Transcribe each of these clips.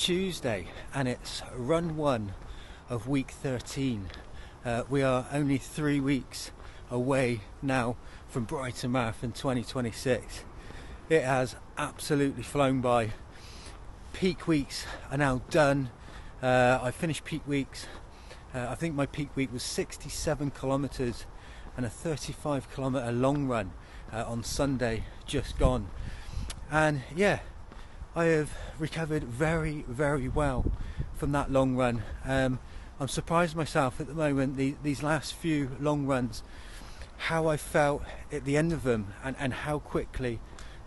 Tuesday and it's run 1 of week 13. We are only 3 weeks away now from Brighton Marathon 2026. It has absolutely flown by. Peak weeks are now done. I finished peak weeks. I think my peak week was 67 kilometres and a 35 kilometre long run on Sunday just gone. And yeah, I have recovered very, very well from that long run. I'm surprised myself at the moment, these last few long runs, how I felt at the end of them and how quickly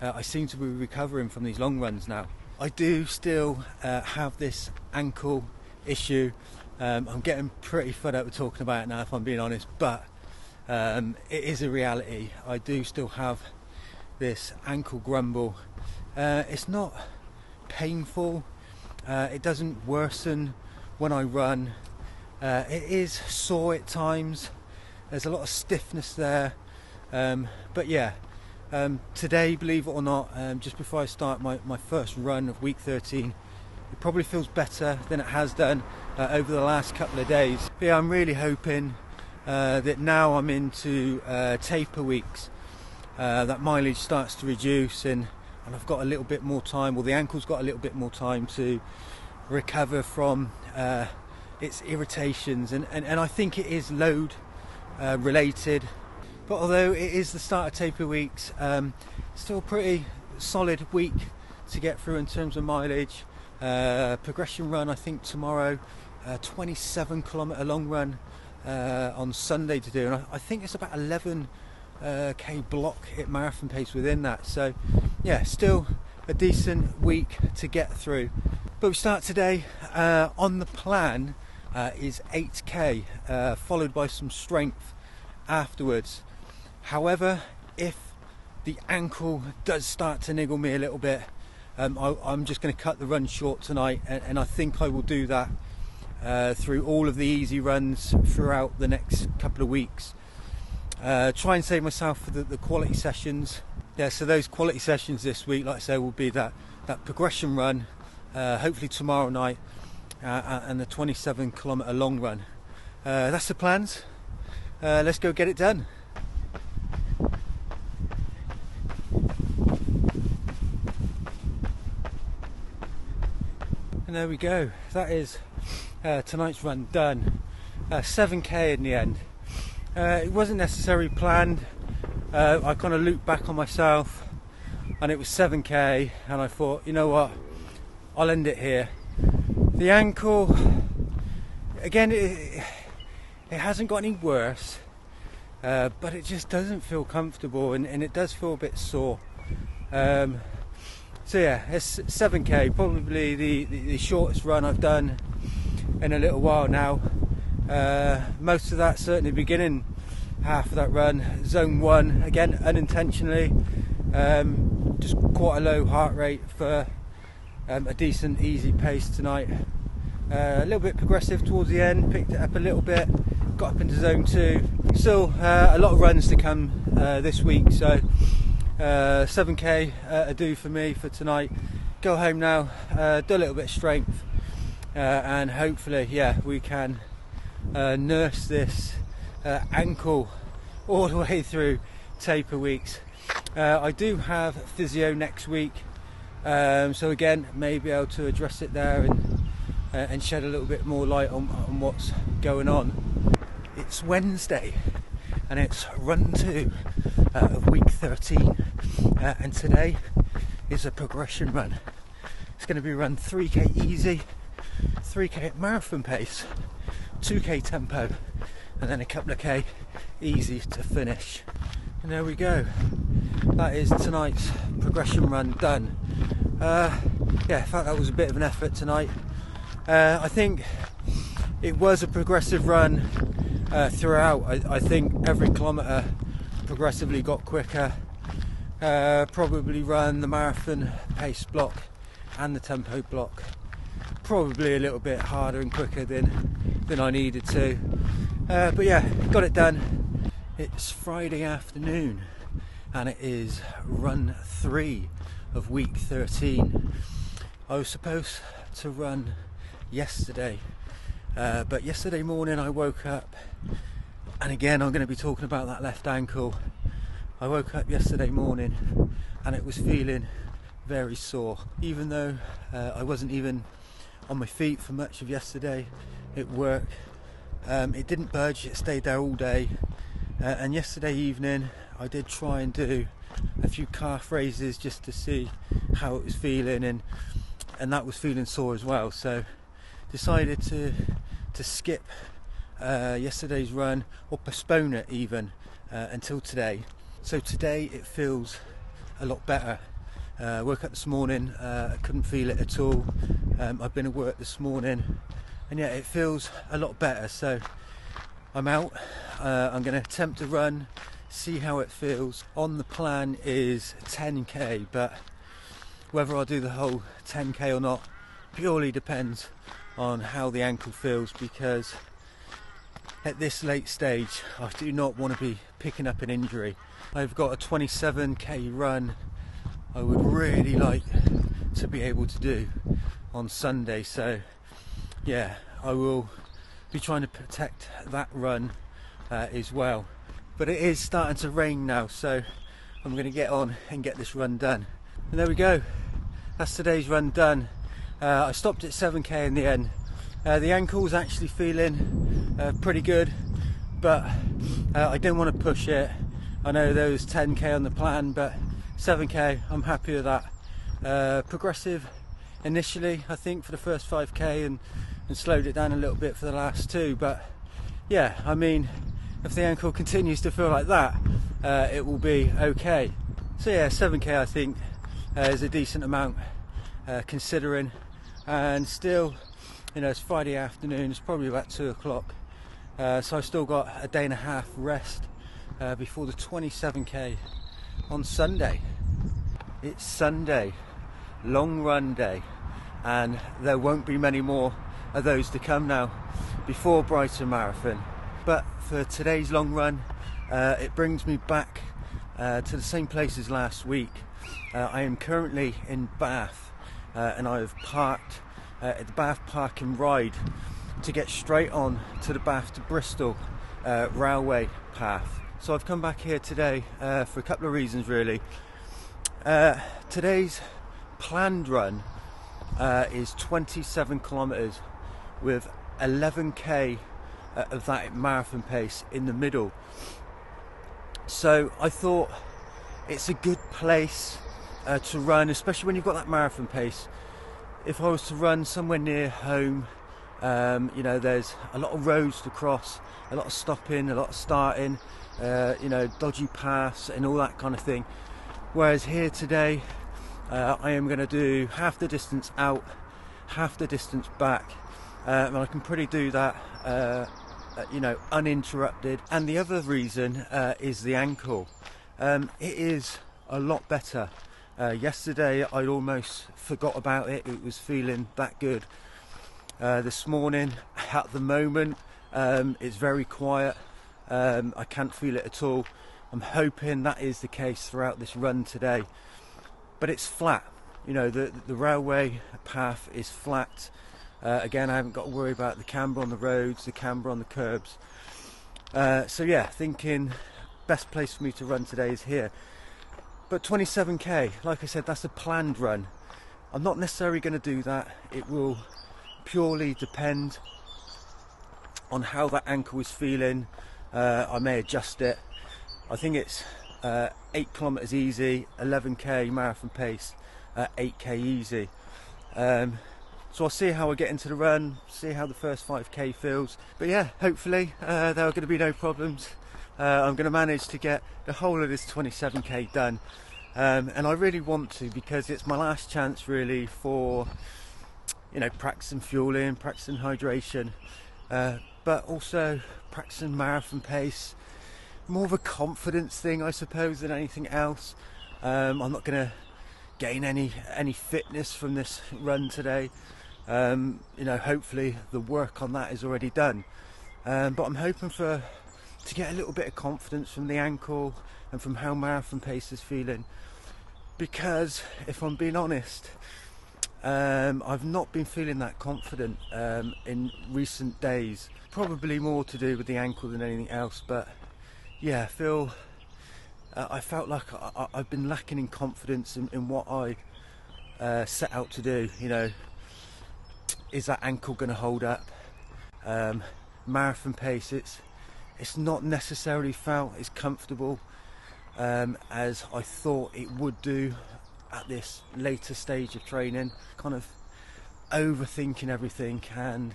I seem to be recovering from these long runs now. I do still have this ankle issue. I'm getting pretty fed up with talking about it now, if I'm being honest, but it is a reality. I do still have this ankle grumble. It's not painful, it doesn't worsen when I run. It is sore at times, there's a lot of stiffness there, but yeah, today, believe it or not, just before I start my first run of week 13, it probably feels better than it has done over the last couple of days. But yeah, I'm really hoping that now I'm into taper weeks, that mileage starts to reduce and I've got a little bit more time, or the ankle's got a little bit more time to recover from its irritations, and I think it is load related. But although it is the start of taper weeks, still a pretty solid week to get through in terms of mileage. Progression run, I think tomorrow, 27 kilometre long run on Sunday to do, and I think it's about 11k block at marathon pace within that. So yeah, still a decent week to get through. But we start today on the plan is 8k, followed by some strength afterwards. However, if the ankle does start to niggle me a little bit, I'm just going to cut the run short tonight, and I think I will do that through all of the easy runs throughout the next couple of weeks. Try and save myself for the quality sessions. Yeah, so those quality sessions this week, like I say, will be that progression run, hopefully tomorrow night, and the 27 kilometre long run. That's the plans. Let's go get it done. And there we go, that is tonight's run done. 7k in the end. It wasn't necessarily planned. I kind of looped back on myself and it was 7k, and I thought, you know what, I'll end it here. The ankle, again, it hasn't got any worse, but it just doesn't feel comfortable, and it does feel a bit sore. So yeah, it's 7k, probably the shortest run I've done in a little while now. Most of that certainly beginning half of that run, zone 1, again unintentionally, just quite a low heart rate for a decent easy pace tonight. A little bit progressive towards the end, picked it up a little bit, got up into zone 2. Still a lot of runs to come this week, so 7k a do for me for tonight. Go home now, do a little bit of strength, and hopefully, yeah, we can nurse this ankle all the way through taper weeks. I do have physio next week, so again, may be able to address it there and shed a little bit more light on what's going on. It's Wednesday and it's run 2 of week 13, and today is a progression run. It's going to be run 3k easy, 3k at marathon pace, 2k tempo, and then a couple of k easy to finish. And there we go, that is tonight's progression run done. Yeah, I felt that was a bit of an effort tonight. I think it was a progressive run throughout. I think every kilometre progressively got quicker. Probably run the marathon pace block and the tempo block probably a little bit harder and quicker than I needed to, but yeah, got it done. It's Friday afternoon and it is run 3 of week 13. I was supposed to run yesterday, but yesterday morning I woke up, and again I'm going to be talking about that left ankle. I woke up yesterday morning and it was feeling very sore, even though I wasn't even on my feet for much of yesterday at work. It didn't budge, it stayed there all day, and yesterday evening I did try and do a few calf raises just to see how it was feeling, and that was feeling sore as well, so decided to skip yesterday's run, or postpone it even until today. So today it feels a lot better. Woke up this morning, I couldn't feel it at all. I've been at work this morning, and yeah, it feels a lot better. So I'm out. I'm going to attempt to run, see how it feels. On the plan is 10k, but whether I'll do the whole 10k or not purely depends on how the ankle feels, because at this late stage I do not want to be picking up an injury. I've got a 27k run I would really like to be able to do on Sunday, so yeah, I will be trying to protect that run as well. But it is starting to rain now, so I'm going to get on and get this run done. And there we go, that's today's run done. I stopped at 7k in the end. The ankle was actually feeling pretty good, but I didn't want to push it. I know there was 10k on the plan, but 7k, I'm happy with that. Progressive initially, I think, for the first 5k, and slowed it down a little bit for the last 2. But yeah, I mean, if the ankle continues to feel like that, it will be okay. So yeah, 7k I think is a decent amount considering, and still, you know, it's Friday afternoon, it's probably about 2 o'clock, so I've still got a day and a half rest before the 27k on Sunday. It's Sunday, long run day, and there won't be many more of those to come now before Brighton Marathon. But for today's long run, it brings me back to the same place as last week. I am currently in Bath, and I have parked at the Bath Park and Ride to get straight on to the Bath to Bristol railway path. So I've come back here today for a couple of reasons really. Today's planned run is 27 kilometers with 11k of that at marathon pace in the middle. So I thought it's a good place to run, especially when you've got that marathon pace. If I was to run somewhere near home, you know, there's a lot of roads to cross, a lot of stopping, a lot of starting, you know, dodgy paths and all that kind of thing. Whereas here today, I am going to do half the distance out, half the distance back, and I can pretty do that, you know, uninterrupted. And the other reason is the ankle. It is a lot better. Yesterday I'd almost forgot about it. It was feeling that good. This morning, at the moment, it's very quiet. I can't feel it at all. I'm hoping that is the case throughout this run today. But it's flat. You know, the railway path is flat. Again, I haven't got to worry about the camber on the roads, the camber on the curbs. So yeah, thinking best place for me to run today is here. But 27k, like I said, that's a planned run. I'm not necessarily going to do that. It will purely depend on how that ankle is feeling. I may adjust it. I think it's 8 kilometers easy, 11k marathon pace, 8k easy. So I'll see how I get into the run, see how the first 5k feels. But yeah, hopefully there are going to be no problems. I'm going to manage to get the whole of this 27k done, and I really want to, because it's my last chance really for, you know, practicing fueling, practicing hydration, but also practicing marathon pace. More of a confidence thing, I suppose, than anything else. I'm not going to gain any fitness from this run today. You know, hopefully the work on that is already done, but I'm hoping to get a little bit of confidence from the ankle and from how marathon pace is feeling, because if I'm being honest, I've not been feeling that confident in recent days. Probably more to do with the ankle than anything else, but yeah, I felt like I've been lacking in confidence in what I set out to do. You know, is that ankle going to hold up? Marathon pace, it's not necessarily felt as comfortable as I thought it would do at this later stage of training. Kind of overthinking everything, and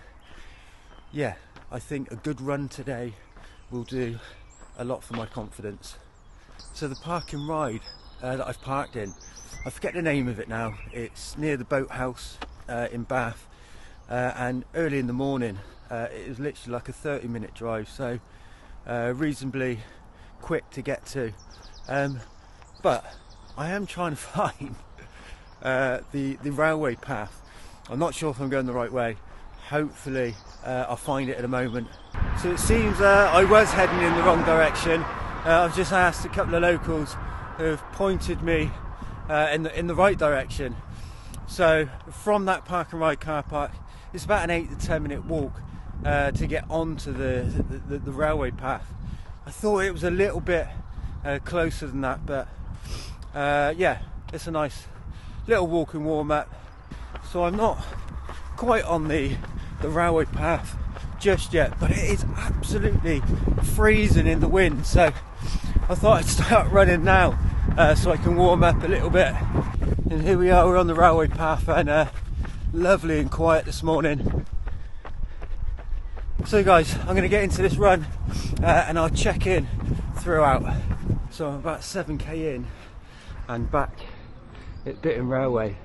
yeah, I think a good run today will do a lot for my confidence. So the park and ride that I've parked in, I forget the name of it now, it's near the boathouse in Bath, and early in the morning it was literally like a 30-minute drive, so reasonably quick to get to, but I am trying to find the railway path. I'm not sure if I'm going the right way. Hopefully I'll find it in a moment. So it seems I was heading in the wrong direction. I've just asked a couple of locals who have pointed me in the right direction. So from that park and ride car park, it's about an 8 to 10 minute walk to get onto the railway path. I thought it was a little bit closer than that, but yeah, it's a nice little walk and warm up. So I'm not quite on the railway path just yet, but it is absolutely freezing in the wind, so I thought I'd start running now so I can warm up a little bit. And here we are, we're on the railway path, and lovely and quiet this morning. So guys, I'm going to get into this run and I'll check in throughout. So I'm about 7k in and back at Brighton Railway,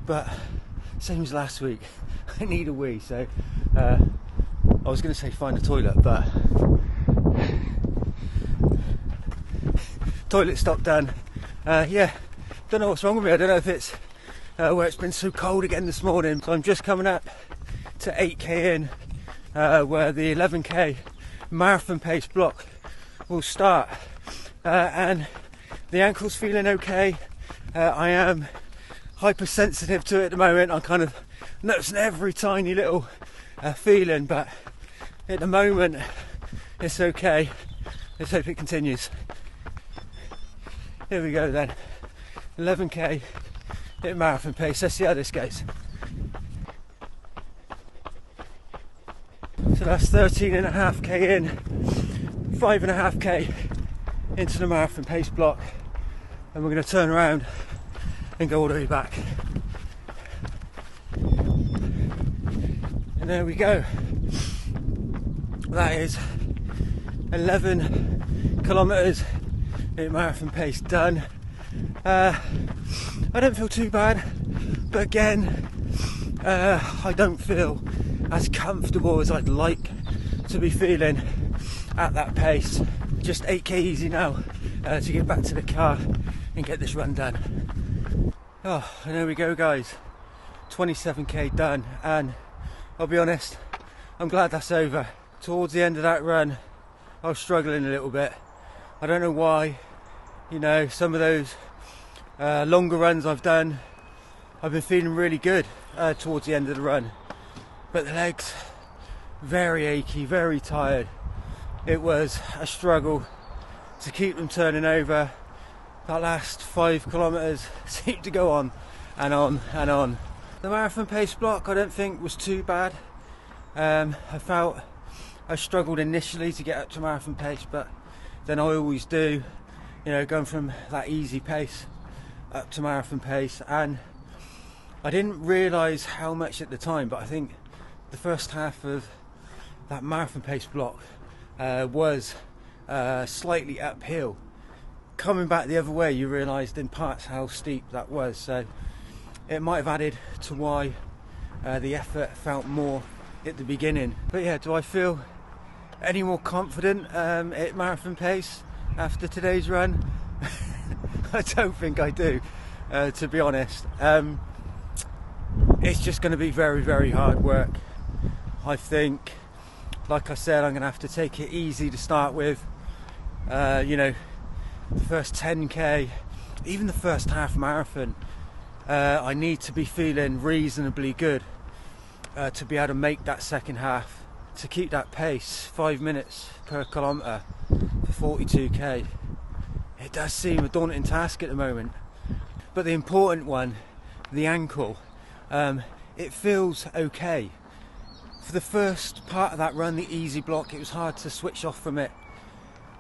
but same as last week, I need a wee, so I was going to say find a toilet, but toilet stop done. Yeah, don't know what's wrong with me. I don't know if it's where it's been so cold again this morning. So I'm just coming up to 8k in, where the 11k marathon pace block will start, and the ankle's feeling okay. I am hypersensitive to it at the moment. I'm kind of noticing every tiny little feeling, but at the moment it's okay. Let's hope it continues. Here we go then, 11k at marathon pace. Let's see how this goes. So that's 13.5k in, 5.5k into the marathon pace block, and we're going to turn around and go all the way back. And there we go. That is 11 kilometres at marathon pace done. I don't feel too bad, but again, I don't feel as comfortable as I'd like to be feeling at that pace. Just 8k easy now to get back to the car and get this run done. Oh, and there we go guys, 27k done, and I'll be honest, I'm glad that's over. Towards the end of that run I was struggling a little bit. I don't know why. You know, some of those longer runs I've done, I've been feeling really good towards the end of the run, but the legs very achy, very tired. It was a struggle to keep them turning over. That last 5 kilometres seemed to go on and on and on. The marathon pace block I don't think was too bad. I felt I struggled initially to get up to marathon pace, but then I always do, you know, going from that easy pace up to marathon pace. And I didn't realise how much at the time, but I think the first half of that marathon pace block was slightly uphill. Coming back the other way, you realised in parts how steep that was, so it might have added to why the effort felt more at the beginning. But yeah, do I feel any more confident at marathon pace after today's run? I don't think I do, to be honest. It's just going to be very, very hard work. I think, like I said, I'm going to have to take it easy to start with. You know, the first 10k, even the first half marathon, I need to be feeling reasonably good to be able to make that second half, to keep that pace, 5 minutes per kilometre for 42k. It does seem a daunting task at the moment, but the important one, the ankle, it feels okay. For the first part of that run, the easy block, it was hard to switch off from it,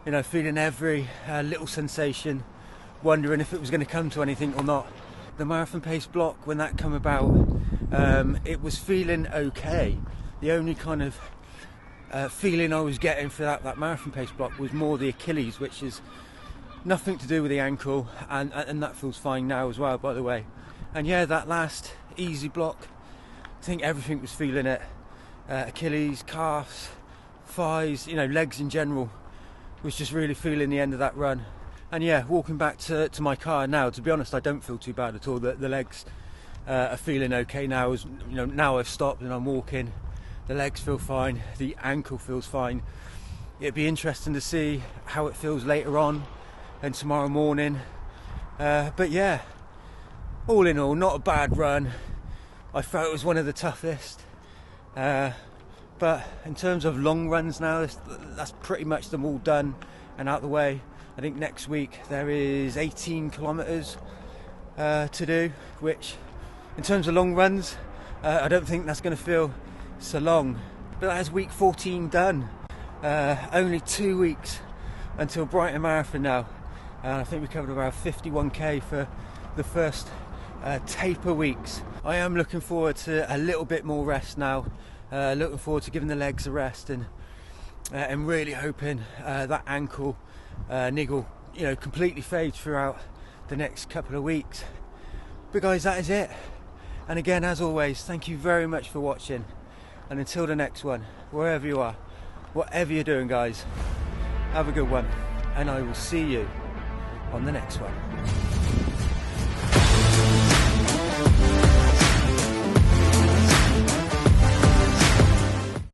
you know, feeling every little sensation, wondering if it was going to come to anything or not. The marathon pace block, when that came about, it was feeling okay. The only kind of feeling I was getting for that marathon pace block was more the Achilles, which is nothing to do with the ankle, and that feels fine now as well, by the way. And yeah, that last easy block, I think everything was feeling it. Achilles, calves, thighs, you know, legs in general, was just really feeling the end of that run. And yeah, walking back to my car now, to be honest, I don't feel too bad at all. The legs are feeling okay now. As you know, now I've stopped and I'm walking, the legs feel fine, the ankle feels fine. It'd be interesting to see how it feels later on and tomorrow morning. But yeah, all in all, not a bad run. I felt it was one of the toughest. But in terms of long runs now, that's pretty much them all done and out the way. I think next week there is 18 kilometres to do, which in terms of long runs, I don't think that's going to feel so long. But that is week 14 done. Only 2 weeks until Brighton Marathon now. I think we covered about 51k for the first taper weeks. I am looking forward to a little bit more rest now. Looking forward to giving the legs a rest, and really hoping that ankle niggle, you know, completely fades throughout the next couple of weeks. But guys, that is it. And again, as always, thank you very much for watching. And until the next one, wherever you are, whatever you're doing, guys, have a good one. And I will see you on the next one.